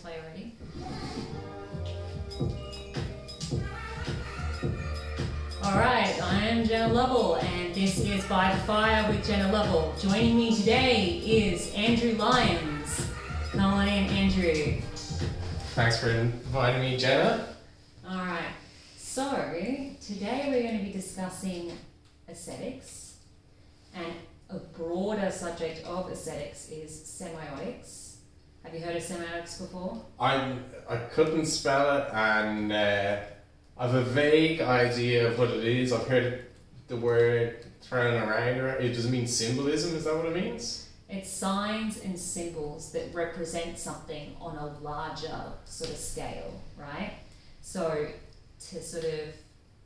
play already. Alright, I am Jenna Lovell and this is By the Fire with Jenna Lovell. Joining me today is Andrew Lyons. Come on in, Andrew. Thanks for inviting me, Jenna. Alright, so today we're going to be discussing aesthetics, and a broader subject of aesthetics is semiotics. Have you heard of semiotics before? I couldn't spell it, and I've a vague idea of what it is. I've heard the word thrown around. It doesn't mean symbolism. Is that what it means? It's signs and symbols that represent something on a larger sort of scale, right? So to sort of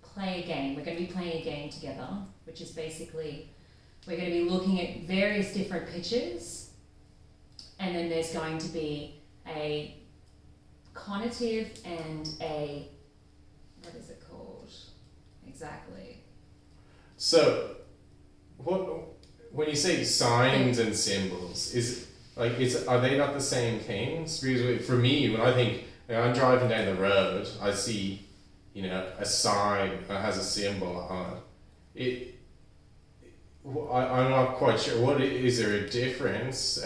play a game, we're going to be playing a game together, which is basically we're going to be looking at various different pictures, and then there's going to be a conative and a, what is it called exactly? So, when you say signs and symbols, are they not the same things? Because for me, when I think I'm driving down the road, I see, a sign that has a symbol on it. I'm not quite sure. Is there a difference?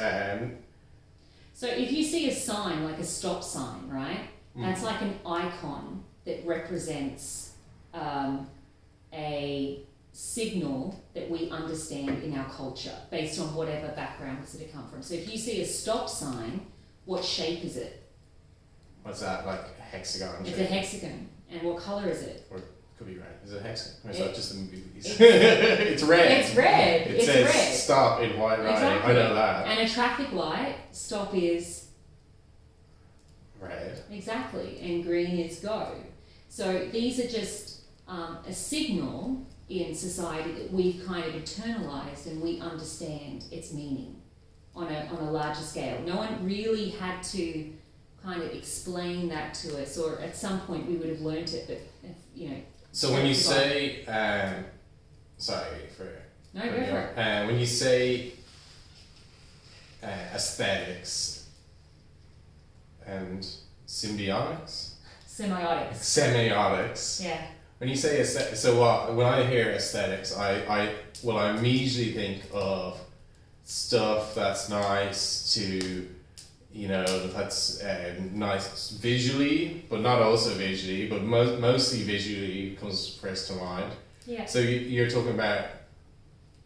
So if you see a sign, like a stop sign, right? That's like an icon that represents a signal that we understand in our culture based on whatever backgrounds that it come from. So if you see a stop sign, what shape is it? What's that, like a hexagon shape? It's a hexagon. And what colour is it? Or it could be red. Is it a hexagon? Or is that just the movie? It's red. It's red. It it's says red. Stop in white writing. Exactly. I know that. And a traffic light, stop is red. Exactly. And green is go. So these are just a signal in society that we've kind of internalized and we understand its meaning on a larger scale. No one really had to kind of explain that to us, or at some point we would have learnt it, but So when you say, sorry for... No, go for it. When you say aesthetics and symbiotics? Semiotics. Yeah. When you say aesthetics, so when I hear aesthetics, I immediately think of stuff that's nice to, that's nice visually, but not also visually, but mostly visually comes first to mind. Yeah. So you're talking about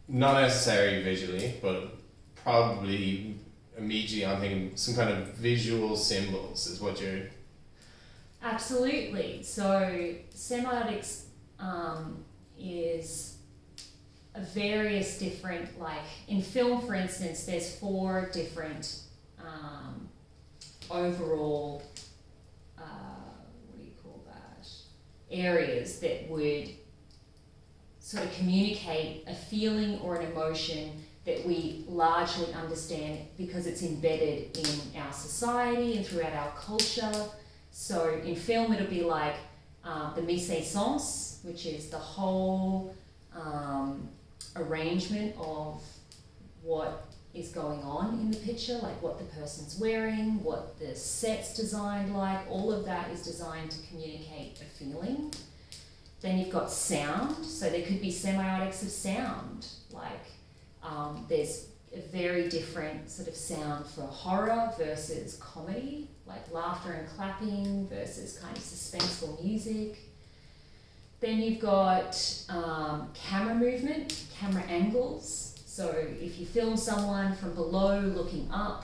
not necessarily visually, but probably immediately I'm thinking some kind of visual symbols is what you're... Absolutely. So semiotics is a various different, like in film, for instance, there's 4 different overall, areas that would sort of communicate a feeling or an emotion that we largely understand because it's embedded in our society and throughout our culture. So in film, it'll be like the mise-en-scène, which is the whole arrangement of what is going on in the picture, like what the person's wearing, what the set's designed like, all of that is designed to communicate a feeling. Then you've got sound, so there could be semiotics of sound, like there's a very different sort of sound for horror versus comedy, like laughter and clapping versus kind of suspenseful music. Then you've got camera movement, camera angles. So if you film someone from below looking up,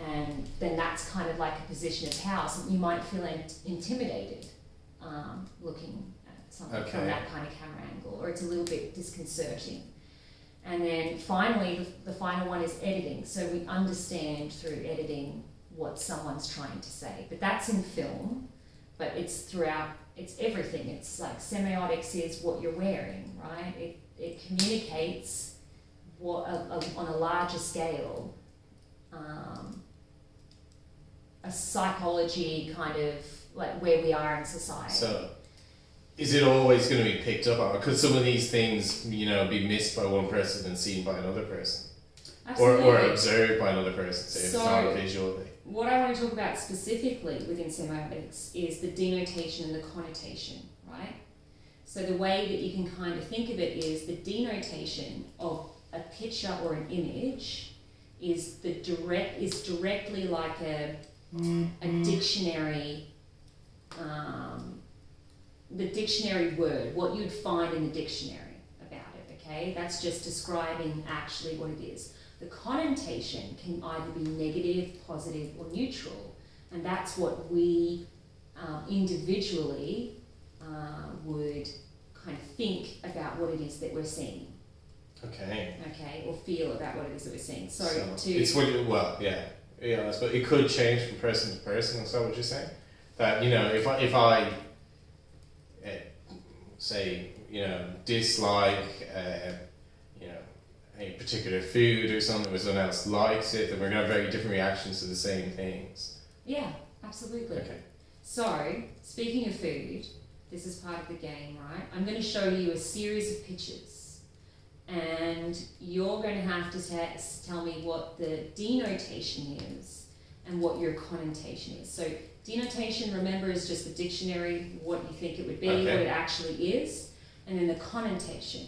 and then that's kind of like a position of power, so you might feel intimidated looking at something from that kind of camera angle, or it's a little bit disconcerting. And then finally, the final one is editing. So we understand through editing what someone's trying to say. But that's in film, but it's throughout, it's everything. It's like semiotics is what you're wearing, right? It communicates what on a larger scale, a psychology kind of like where we are in society. So is it always going to be picked up on? Could some of these things, be missed by one person and seen by another person? Absolutely. or observed by another person, say, if it's not So- visually. What I want to talk about specifically within semiotics is the denotation and the connotation, right? So the way that you can kind of think of it is the denotation of a picture or an image is directly like a dictionary, the dictionary word, what you'd find in the dictionary about it, okay? That's just describing actually what it is. The connotation can either be negative, positive, or neutral, and that's what we individually would kind of think about what it is that we're seeing, Okay. okay, or feel about what it is that we're seeing. So it's what you, well, yeah, but it could change from person to person. Is that what you're saying? That, you know, if I say, you know, dislike you know, a particular food or something, or someone else likes it, then we're gonna have very different reactions to the same things. yeah, absolutely. Okay. So, speaking of food, this is part of the game, right? I'm going to show you a series of pictures, and you're going to have to tell me what the denotation is and what your connotation is. So, denotation, remember, is just the dictionary, what you think it would be, Okay. what it actually is, and then the connotation.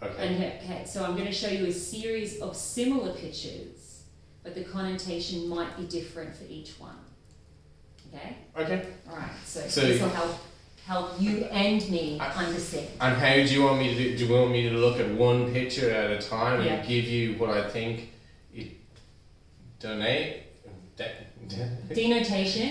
Okay. Okay, so I'm going to show you a series of similar pictures, but the connotation might be different for each one. Okay? Okay. Alright, so So this will help you and me understand. And how do you want me to do? Do you want me to look at one picture at a time Yeah. and give you what I think it Denotation.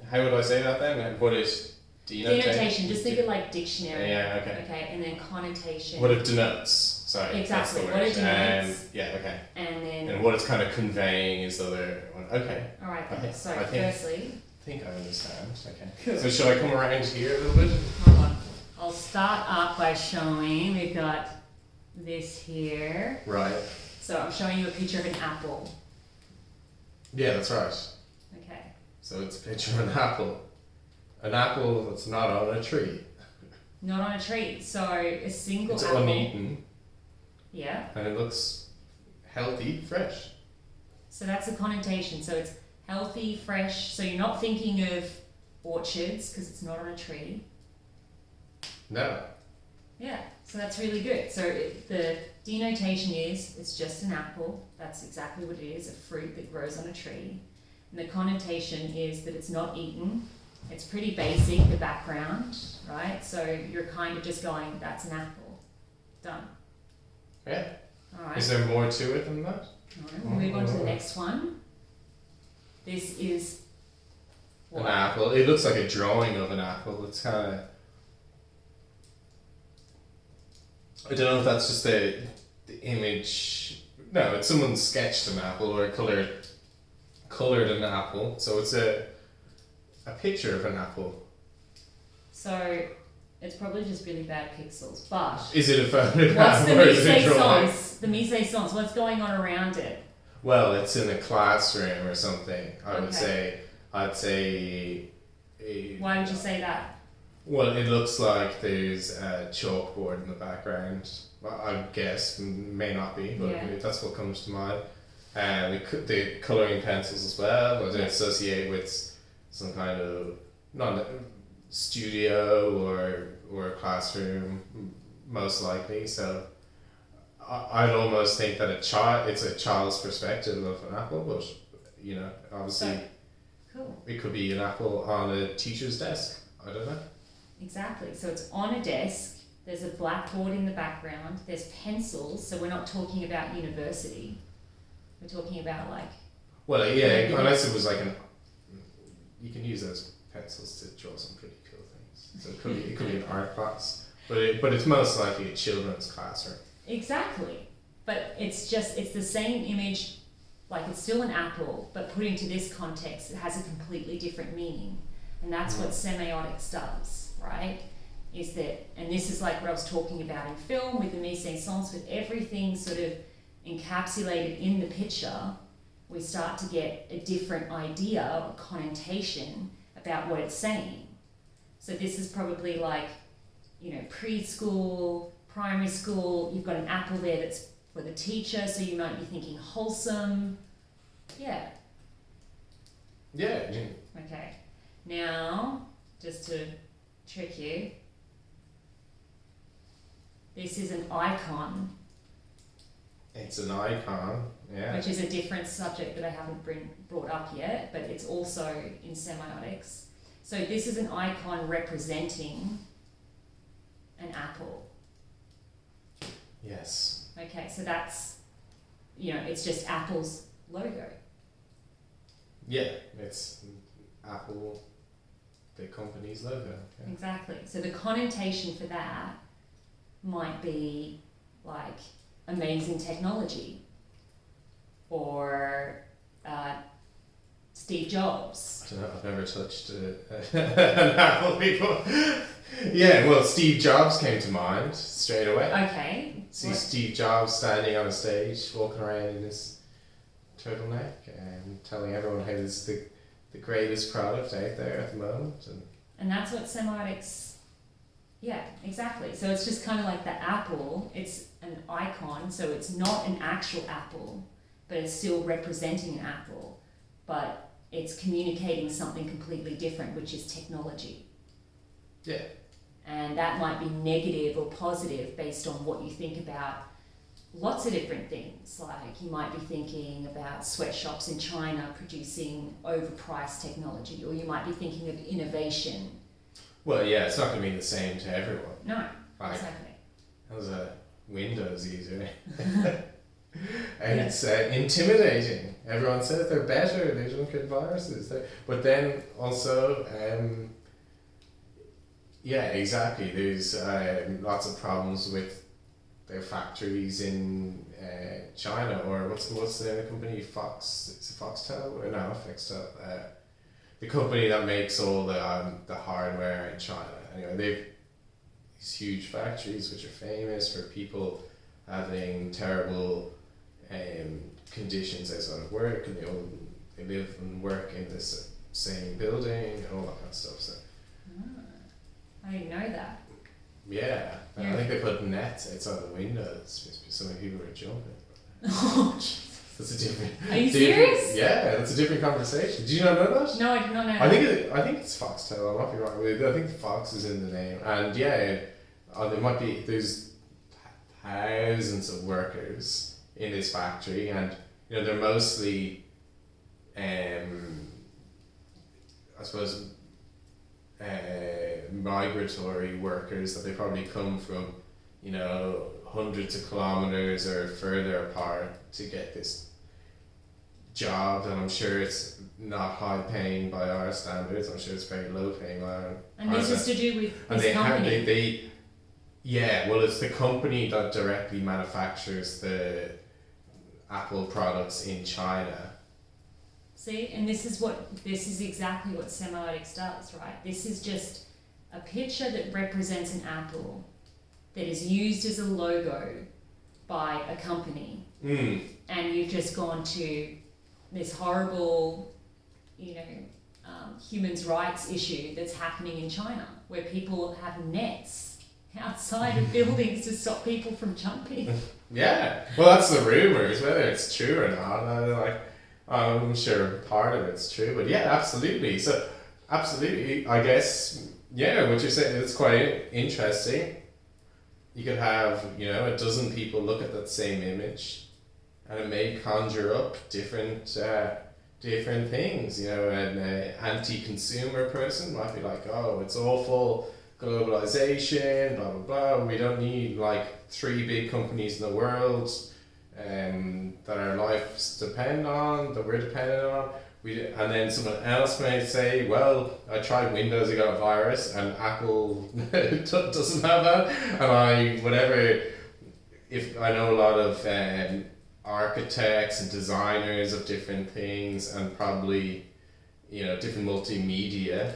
how would I say that then? What is denotation? Denotation, just think of like dictionary. Yeah, okay. Okay, and then connotation. What it denotes. Sorry. Exactly, That's the what word. it denotes. Yeah, okay. And then. And what it's kind of conveying is the other one. Okay. Alright, Okay, so I think- firstly, I think I understand. Okay. Cool. So should I come around here a little bit? hold on. I'll start up by showing, we've got this here. Right. So I'm showing you a picture of an apple. Yeah, that's right. Okay. So it's a picture of an apple. An apple that's not on a tree. Not on a tree. So a single It's apple. uneaten Yeah. and it looks healthy, fresh. So that's the connotation. So it's healthy, fresh. So you're not thinking of orchards because it's not on a tree. No. Yeah, so that's really good. So the denotation is it's just an apple. That's exactly what it is, a fruit that grows on a tree. And the connotation is that it's not eaten. It's pretty basic, the background, right? So you're kind of just going, that's an apple. Done. Yeah. All right. Is there more to it than that? All right, we'll move on to the next one. This is An apple. It looks like a drawing of an apple. It's kind of. I don't know if that's just the image. No, it's someone sketched an apple or colored an apple. So it's a picture of an apple. So it's probably just really bad pixels, but Is it a photograph what's the or is it a drawing? mise-en-sens? The mise-en-sens, what's going on around it? Well, it's in a classroom or something. I would Okay. say. I'd say. Why would you say that? Well, it looks like there's a chalkboard in the background. Well, I guess may not be, but Yeah. that's what comes to mind. And the colouring pencils as well. I associate with some kind of studio or a classroom, most likely. So I'd almost think that it's a child's perspective of an apple, but you know, obviously. So, cool. It could be an apple on a teacher's desk. I don't know. Exactly. So it's on a desk. There's a blackboard in the background. There's pencils. So we're not talking about university. We're talking about like. Well, yeah, Yeah. unless it was like you can use those pencils to draw some pretty cool things. So it could be an art class, but it's most likely a children's classroom. Exactly. But it's the same image, like it's still an apple, but put into this context, it has a completely different meaning. And that's what semiotics does, right? Is that, and this is like what I was talking about in film with the mise-en-sens, with everything sort of encapsulated in the picture, we start to get a different idea or connotation about what it's saying. So this is probably like, you know, preschool, primary school, you've got an apple there that's for the teacher, so you might be thinking wholesome. Yeah. Yeah. Okay. Now, just to trick you, this is an icon, It's an icon. Yeah. which is a different subject that I haven't brought up yet, but it's also in semiotics. So this is an icon representing an apple. Yes. Okay, so that's, it's just Apple's logo. Yeah. It's Apple, the company's logo. Yeah. Exactly. So the connotation for that might be like amazing technology or Steve Jobs. I don't know, I've never touched an Apple before. Yeah, well, Steve Jobs came to mind straight away. Okay. See Steve Jobs standing on a stage, walking around in his turtleneck and telling everyone how this is the greatest product out there at the moment. And that's what semiotics, yeah, exactly. So it's just kind of like the apple, it's an icon, so it's not an actual apple, but it's still representing an apple, but it's communicating something completely different, which is technology. Yeah. And that might be negative or positive based on what you think about lots of different things. Like you might be thinking about sweatshops in China producing overpriced technology, or you might be thinking of innovation. Well, yeah, it's not going to be the same to everyone. No, Like, exactly. how's a Windows user? And it's intimidating. Everyone says they're better, they don't get viruses. But then also, yeah, exactly. There's lots of problems with their factories in China, or what's the name of the company? Fox? Is it Foxtel? Or no, Foxtel. The company that makes all the hardware in China. Anyway, they've these huge factories which are famous for people having terrible conditions outside of work, and they live and work in this same building and all that kind of stuff. So. I didn't know that. Yeah, Yeah. I think they put nets outside the windows. So many people were jumping. Oh, Jesus. That's a different. Are you different- serious? Yeah, that's a different conversation. Did you not know that? No, I did not know I that. think it's Foxtel. I might be wrong. I think Fox is in the name, and yeah, there might be there's thousands of workers in this factory, and they're mostly, I suppose, migratory workers that they probably come from, hundreds of kilometers or further apart to get this job, and I'm sure it's not high paying by our standards. I'm sure it's very low paying by our And this is to do with and this company. It's the company that directly manufactures the Apple products in China. See, and this is exactly what semiotics does, right? This is just a picture that represents an apple that is used as a logo by a company, and you've just gone to this horrible, human rights issue that's happening in China, where people have nets outside of buildings to stop people from jumping. Yeah, well, that's the rumors. Whether it's true or not, I'm sure part of it's true, but yeah, absolutely. So, absolutely, I guess, yeah, what you're saying is quite interesting. You could have, a dozen people look at that same image, and it may conjure up different things. An anti-consumer person might be like, "Oh, it's awful, globalization, blah blah blah. We don't need 3 big companies in the world that our lives depend on, that we're dependent on." And then someone else may say, "Well, I tried Windows, I got a virus, and Apple doesn't have that." And if I know a lot of architects and designers of different things, and probably, different multimedia,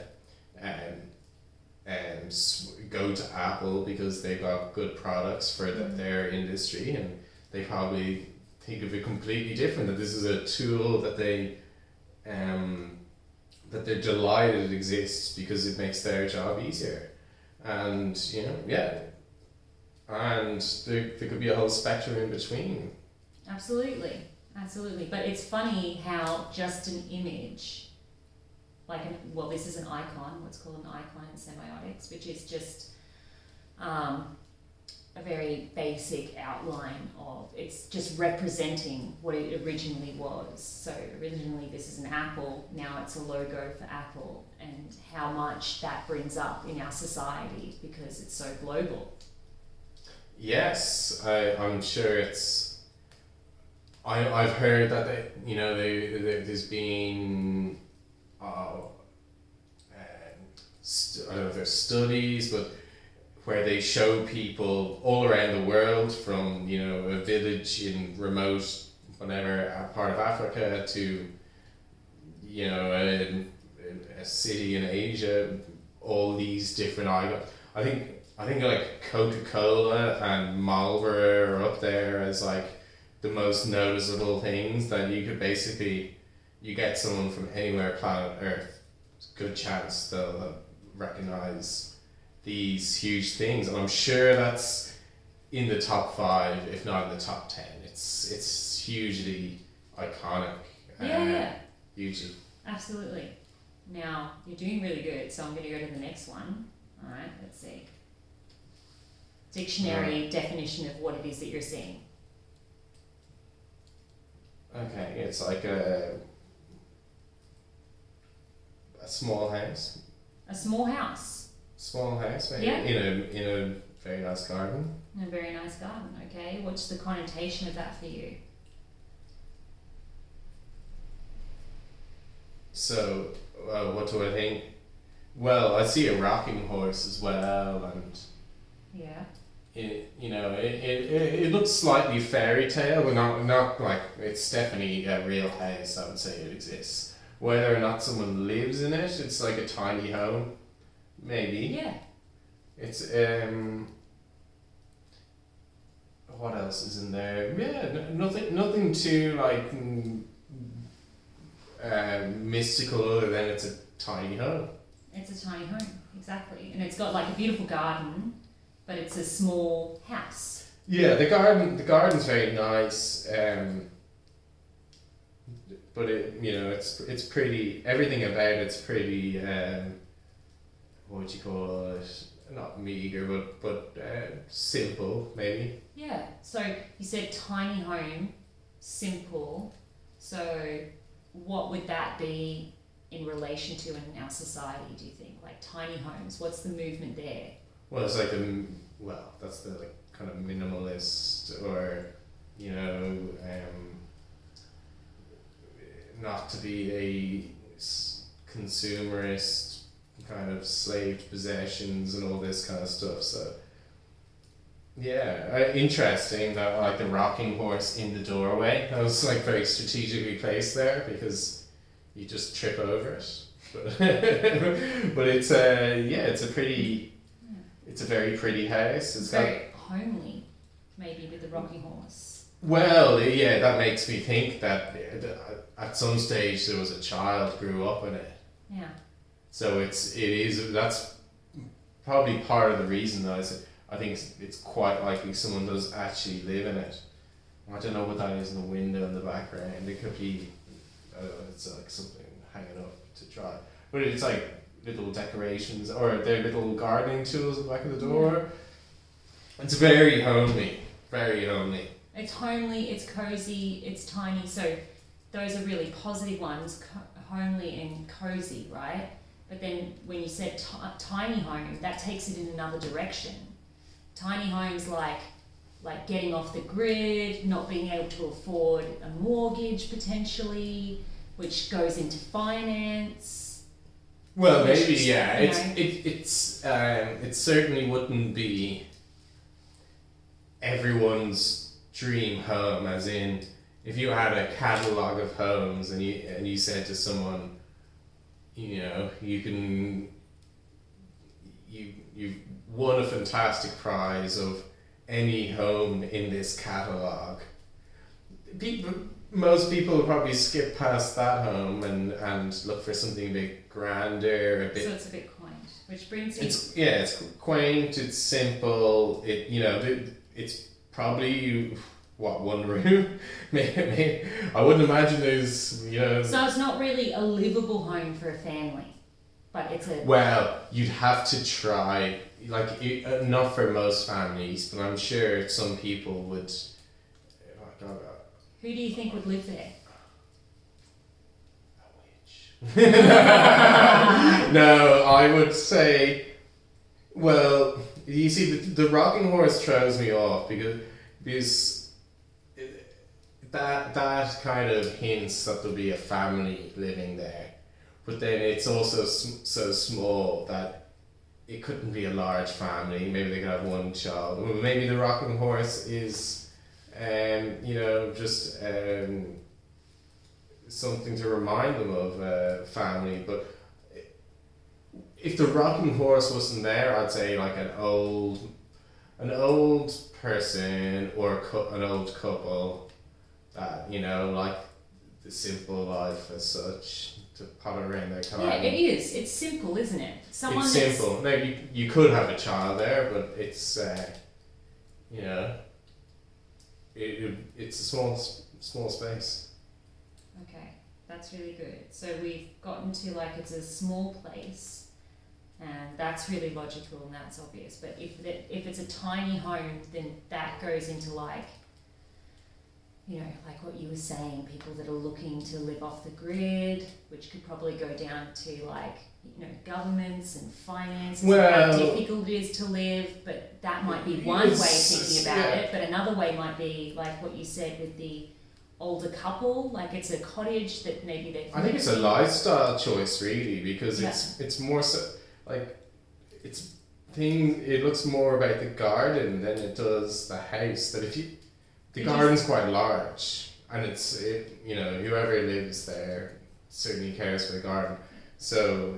go to Apple because they've got good products for their industry, and they probably think of it completely different, that this is a tool that that they're delighted it exists because it makes their job easier. And and there could be a whole spectrum in between. Absolutely, absolutely. But it's funny how just an image, like, this is an icon, what's called an icon in semiotics, which is just a very basic outline of, it's just representing what it originally was. So originally this is an apple, now it's a logo for Apple, and how much that brings up in our society because it's so global. Yes, I'm sure it's. I've heard that there's been I don't know if there's studies, but where they show people all around the world from a village in remote whatever part of Africa to a city in Asia, all these different icons. I think like Coca-Cola and Marlboro are up there as like the most noticeable things that you could basically, you get someone from anywhere planet Earth, good chance they'll recognize these huge things, and I'm sure that's in the top 5, if not in the top 10. It's hugely iconic. Yeah. Hugely. Absolutely. Now, you're doing really good, so I'm going to go to the next one. All right, let's see. Dictionary definition of what it is that you're seeing. Okay, it's like a small house. A small house. Small house, maybe, Yeah. in a very nice garden. In a very nice garden, okay. What's the connotation of that for you? So, what do I think? Well, I see a rocking horse as well, and Yeah. it looks slightly fairy tale, but not like, it's definitely a real house. I would say it exists. Whether or not someone lives in it, it's like a tiny home, maybe. Yeah. It's what else is in there? Yeah, nothing too like mystical other than it's a tiny home. It's a tiny home, exactly. And it's got like a beautiful garden, but it's a small house. Yeah, the garden's very nice. But it's pretty. Everything about it's pretty. What would you call it? Not meager, but simple maybe. Yeah. So you said tiny home, simple. So what would that be in relation to in our society, do you think? Like tiny homes, what's the movement there? Well, it's like that's the like kind of minimalist, or not to be a consumerist, kind of slaved possessions and all this kind of stuff. So yeah, interesting that like the rocking horse in the doorway. That was like very strategically placed there because you just trip over it. But it's it's a very pretty house. It's very homely, maybe, with the rocking horse. Well, yeah, that makes me think that at some stage there was a child grew up in it. Yeah. So that's probably part of the reason that I think it's quite likely someone does actually live in it. I don't know what that is in the window in the background. It could be, it's like something hanging up to dry. But it's like little decorations, or they're little gardening tools at the back of the door. It's very homely, very homely. It's homely, it's cozy, it's tiny. So those are really positive ones, homely and cozy, right? But then when you said tiny home, that takes it in another direction. Tiny homes like getting off the grid, not being able to afford a mortgage potentially, which goes into finance. Well, maybe yeah. It certainly wouldn't be everyone's dream home. As in, if you had a catalogue of homes and you said to someone, you've won a fantastic prize of any home in this catalogue. Most people will probably skip past that home and look for something a bit grander, So it's a bit quaint. Which brings me. It's quaint. It's simple. It's probably one room. Maybe I wouldn't imagine there's So it's not really a livable home for a family, but it's a. Well, you'd have to try. Not for most families, but I'm sure some people would. Oh God, Who do you think would live there? No, I would say, well, you see, the rocking horse throws me off because that kind of hints that there'll be a family living there, but then it's also so small that it couldn't be a large family. Maybe they could have one child. Or maybe the rocking horse is, just something to remind them of family. But if the rocking horse wasn't there, I'd say like an old person or an old couple that like the simple life as such to potter around their car. Yeah, it is. It's simple, isn't it? It's simple. Now you could have a child there, but it's it's a small space. Okay, that's really good. So we've gotten to it's a small place, and that's really logical and that's obvious. But if it's a tiny home, then that goes into like what you were saying, people that are looking to live off the grid, which could probably go down to governments and finances, how difficult it is to live. But that might be one way of thinking about it. But another way might be like what you said with the older couple, like it's a cottage that maybe they. I think it's a lifestyle choice really, because it's more so it looks more about the garden than it does the house. That the garden's quite large, and whoever lives there certainly cares for the garden. So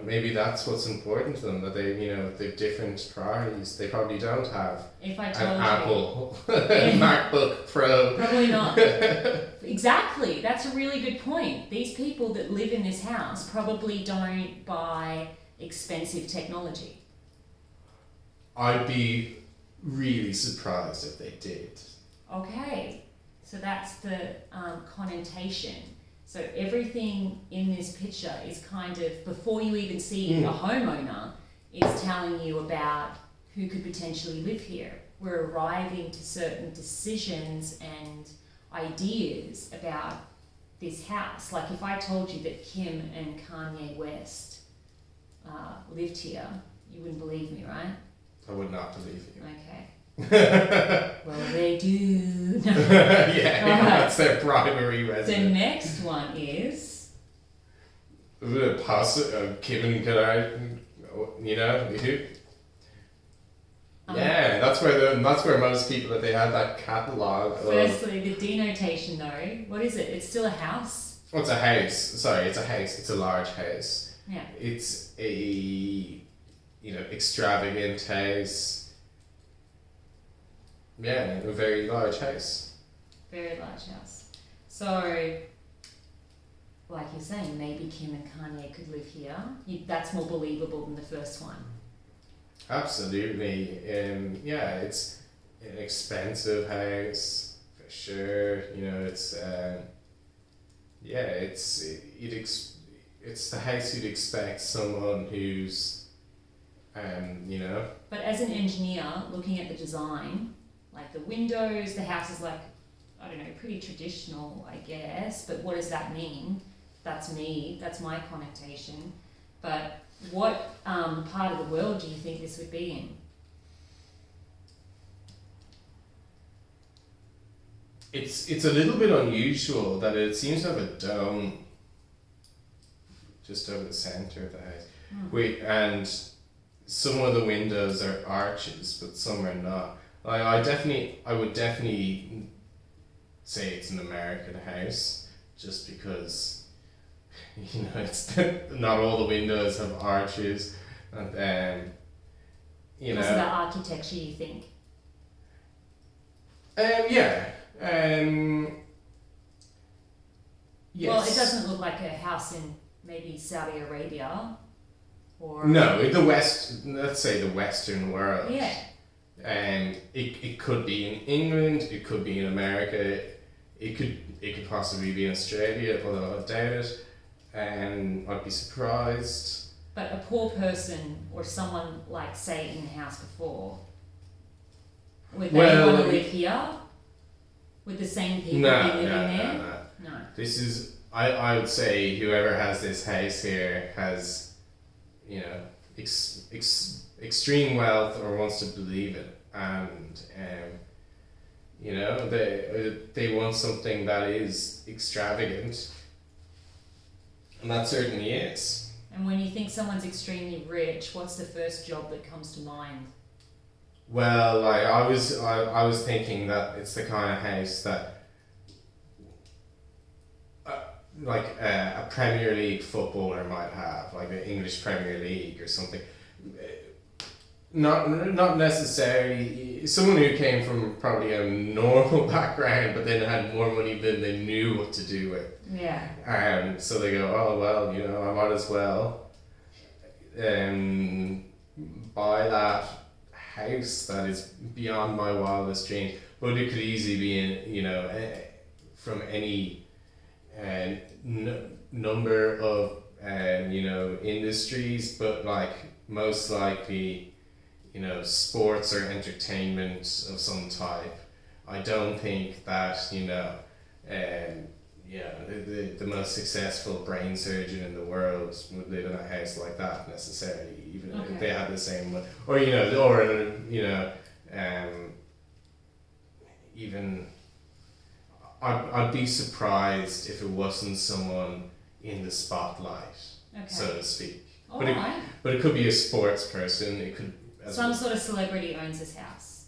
maybe that's what's important to them, that they've different priorities. They probably don't have if I an told Apple MacBook Pro. Probably not. Exactly. That's a really good point. These people that live in this house probably don't buy expensive technology. I'd be really surprised if they did. Okay, so that's the connotation. So everything in this picture is kind of, before you even see a homeowner, is telling you about who could potentially live here. We're arriving to certain decisions and ideas about this house. Like if I told you that Kim and Kanye West lived here, you wouldn't believe me, right? I would not believe you. Okay. Well, they do. That's their primary residence. The next one is. Kim and Kanye, who? Yeah, that's where most people that they had that catalogue. Firstly, the denotation though, what is it? It's still a house. Oh, it's a house. Sorry, it's a house. It's a large house. Yeah. It's a extravagant house. Yeah, a very large house. Very large house. So, like you're saying, maybe Kim and Kanye could live here. That's more believable than the first one. Absolutely. It's an expensive house for sure. It's it's the house you'd expect someone who's But as an engineer, looking at the design, like the windows, the house is pretty traditional, I guess, but what does that mean? That's my connotation. But what part of the world do you think this would be in? It's a little bit unusual that it seems to have a dome just over the centre of the house. And some of the windows are arches, but some are not. I would definitely say it's an American house, just because it's not all the windows have arches, and Because of the architecture, you think? Yes. Well, it doesn't look like a house in maybe Saudi Arabia. Or No, in the West, let's say the Western world. yeah. It could be in England, it could be in America, it could possibly be in Australia, although I doubt it. I'd be surprised. But a poor person or someone like say in the house before, would they Well, want to live here? Would the same people No, be living no, there? no, no. No. This is I would say whoever has this house here has, you know, extreme wealth or wants to believe it, and you know they want something that is extravagant, and that certainly is. And when you think someone's extremely rich, what's the first job that comes to mind? Well, like I was thinking that it's the kind of house that like a Premier League footballer might have, like the English Premier League or something. Not necessarily someone who came from probably a normal background, but then had more money than they knew what to do with. Yeah. So they go, oh well, you know, I might as well buy that house that is beyond my wildest dreams. But it could easily be in, you know, from any number of you know, industries, but like most likely, you know, sports or entertainment of some type. I don't think that, you know, the most successful brain surgeon in the world would live in a house like that necessarily, even if they had the same one. Or, you know, even I'd be surprised if it wasn't someone in the spotlight, so to speak. Alright. But it could be a sports person. It could Some sort of celebrity owns this house.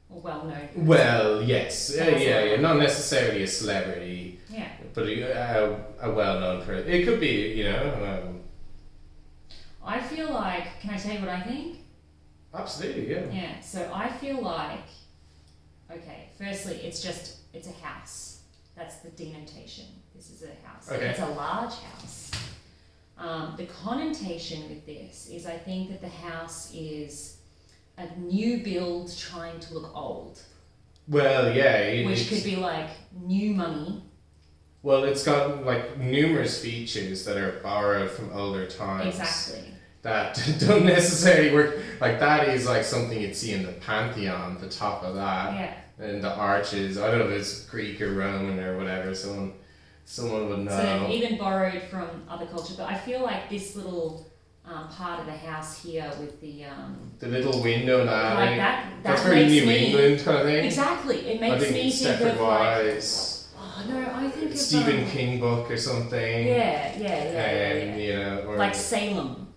Or well known. Well, yes, yeah. Not necessarily a celebrity, Yeah. but a well-known person. It could be, you know. I feel like, can I tell you what I think? Absolutely, yeah. Yeah, so I feel like, okay, firstly, it's a house. That's the denotation. This is a house. Okay. It's a large house. The connotation with this is I think that the house is a new build trying to look old. Well, yeah. Which could be like new money. Well, it's got like numerous features that are borrowed from older times. Exactly. That don't necessarily work. Like that is like something you'd see in the Pantheon, the top of that. Yeah. And the arches. I don't know if it's Greek or Roman or whatever. Someone would know. So they've even borrowed from other culture, but I feel like this little part of the house here with the little window and like that's very makes New England kind of thing. Exactly, it makes I think me think Stepford of Wives. like, oh no, I think of Stephen King book or something. Yeah. You know, or Like Salem,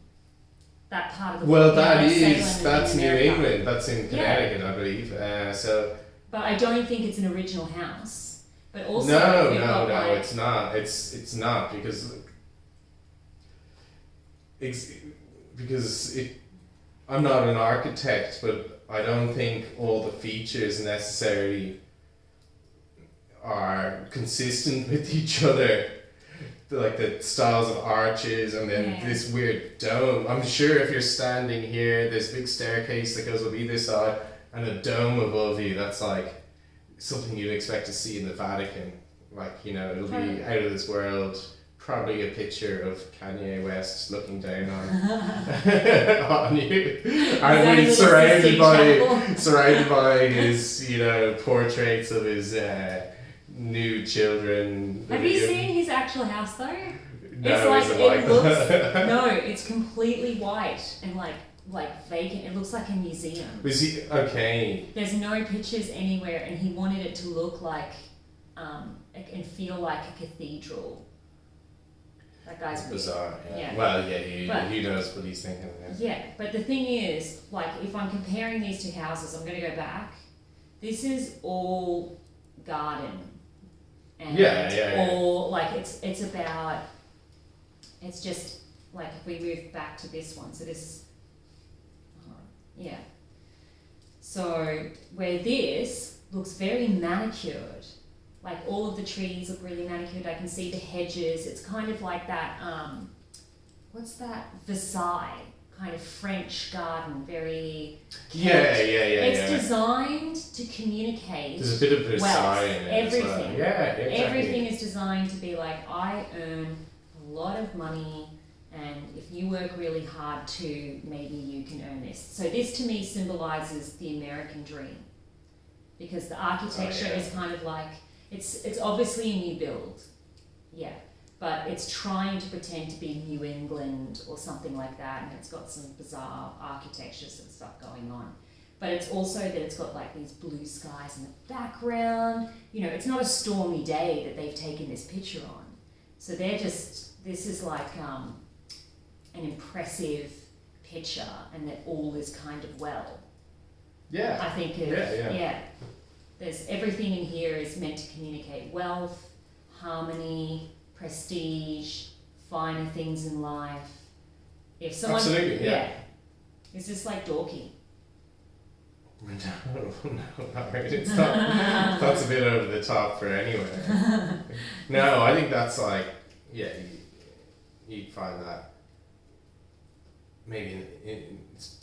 that part of the well, world, that Salem is in that's New America. England. That's in Connecticut, I believe. So. But I don't think it's an original house. But also No, like, it's not. It's not because I'm not an architect, but I don't think all the features necessarily are consistent with each other. Like the styles of arches and then this weird dome. I'm sure if you're standing here, there's a big staircase that goes up either side and a dome above you. That's like something you'd expect to see in the Vatican. Like, you know, it'll be out of this world. Probably a picture of Kanye West looking down on you. And he's surrounded by his, you know, portraits of his new children. Have you seen his actual house though? No, it's is it like looks no, it's completely white and like vacant. It looks like a museum. Was he okay? There's no pictures anywhere, and he wanted it to look like and feel like a cathedral. That guy's weird. Bizarre. Yeah. Well, yeah, he knows what he's thinking. Yeah, but the thing is, like, if I'm comparing these two houses, I'm going to go back. This is all garden. And all like it's about. It's just like if we move back to this one, so this. Yeah. So where this looks very manicured, like all of the trees look really manicured. I can see the hedges. It's kind of like that. what's that? Versailles kind of French garden, very. Yeah. Designed to communicate. There's a bit of Versailles in it everything. as well. Yeah, exactly. Everything is designed to be like, I earn a lot of money, and if you work really hard too, maybe you can earn this. So this to me symbolizes the American dream, because the architecture is kind of like, it's obviously a new build, yeah, but it's trying to pretend to be New England or something like that, and it's got some bizarre architectures and stuff going on. But it's also that it's got like these blue skies in the background. You know, it's not a stormy day that they've taken this picture on. So this is like an impressive picture, and that all is kind of well. Yeah. I think there's everything in here is meant to communicate wealth, harmony, prestige, finer things in life. If someone, absolutely, yeah. Is this like dorky? No, not really. It's not. That's a bit over the top for anywhere. No, I think that's like, yeah, you'd find that maybe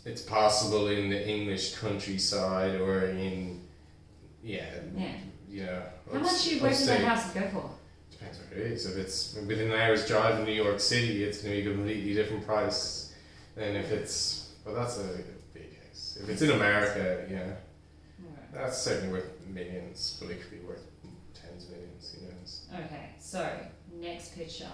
it's possible in the English countryside or in, you know. How much where does that house go for? Depends where it is. If it's within an hour's drive in New York City, it's going to be a completely different price than if it's, well, that's a big house. If it's in America, that's certainly worth millions, but it could be worth tens of millions, who knows. Okay, so next picture.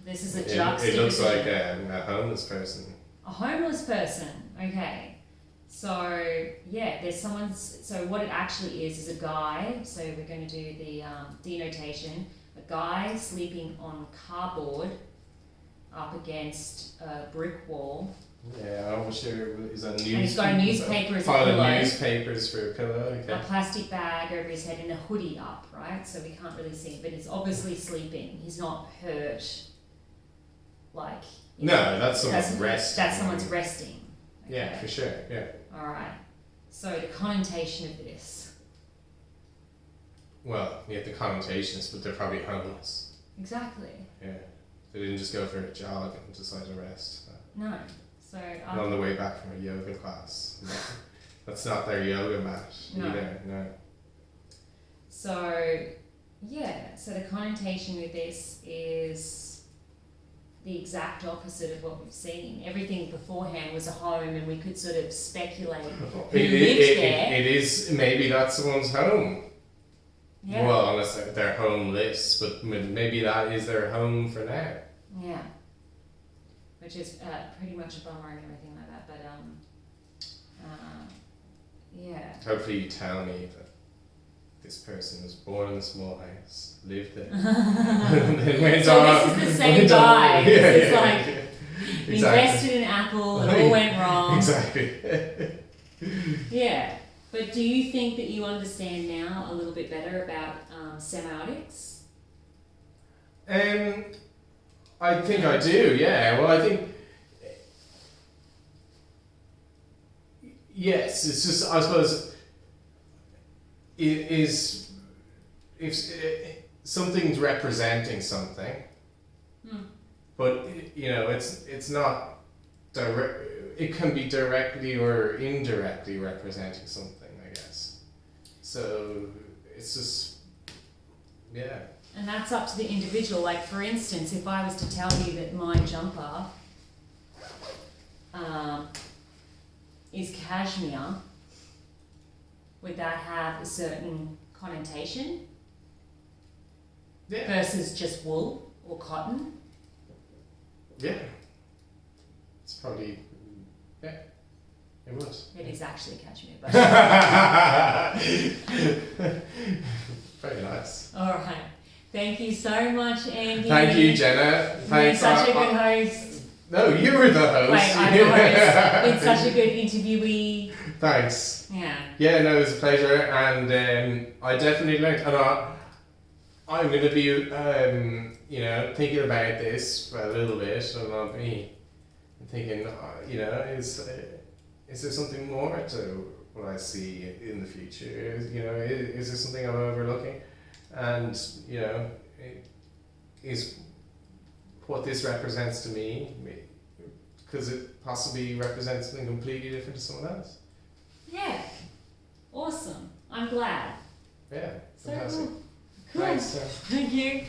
This is a juxtaposition. It looks like a homeless person. A homeless person, okay. So, yeah, there's someone's, so what it actually is a guy, so we're going to do the denotation, a guy sleeping on cardboard up against a brick wall. Yeah, I'm sure is a news. And he's got a newspaper as a pile pillow. Of newspapers for a pillow, okay. A plastic bag over his head and a hoodie up, right? So we can't really see, but he's obviously sleeping. He's not hurt, like... No, that's someone's resting. That's someone's resting. Okay. Yeah, for sure, yeah. Alright, so the connotation of this. Well, yeah, the connotation is, but they're probably homeless. Exactly. Yeah, they didn't just go for a jog and decide to rest. No, so... And on the way back from a yoga class. That's not their yoga mat either, no. So, yeah, so the connotation with this is the exact opposite of what we've seen. Everything beforehand was a home, and we could sort of speculate who lived there. It is, maybe that's someone's home. Yeah. Well, unless they're homeless, but maybe that is their home for now. Yeah. Which is pretty much a bummer and everything like that, but yeah. Hopefully you tell me that this person was born in a small house, lived there, and then went so on. This is the same guy. This is like, exactly. invested in Apple, it all went wrong. Exactly. Yeah. But do you think that you understand now a little bit better about semiotics? I think I do, yeah. Well, I think, yes, it's just, I suppose, it is, if something's representing something, but, it's not direct, it can be directly or indirectly representing something, I guess. So, it's just, yeah. And that's up to the individual. Like, for instance, if I was to tell you that my jumper is cashmere, would that have a certain connotation? Yeah. Versus just wool or cotton? Yeah. It's probably, yeah, it would. It is actually cashmere, but... Very nice. All right. Thank you so much, Andy. Thank you, Jenna. Thanks. You're such a good host. No, you were the host. Wait, I'm the host. It's such a good interviewee. Thanks. Yeah. Yeah, no, it was a pleasure, and I definitely learned, and I'm going to be, thinking about this a little bit, and I'll be thinking, is there something more to what I see in the future? Is there something I'm overlooking? And, what this represents to me, because it possibly represents something completely different to someone else. Yeah. Awesome. I'm glad. Yeah, So fantastic. cool. Cool. Thanks. Thank you.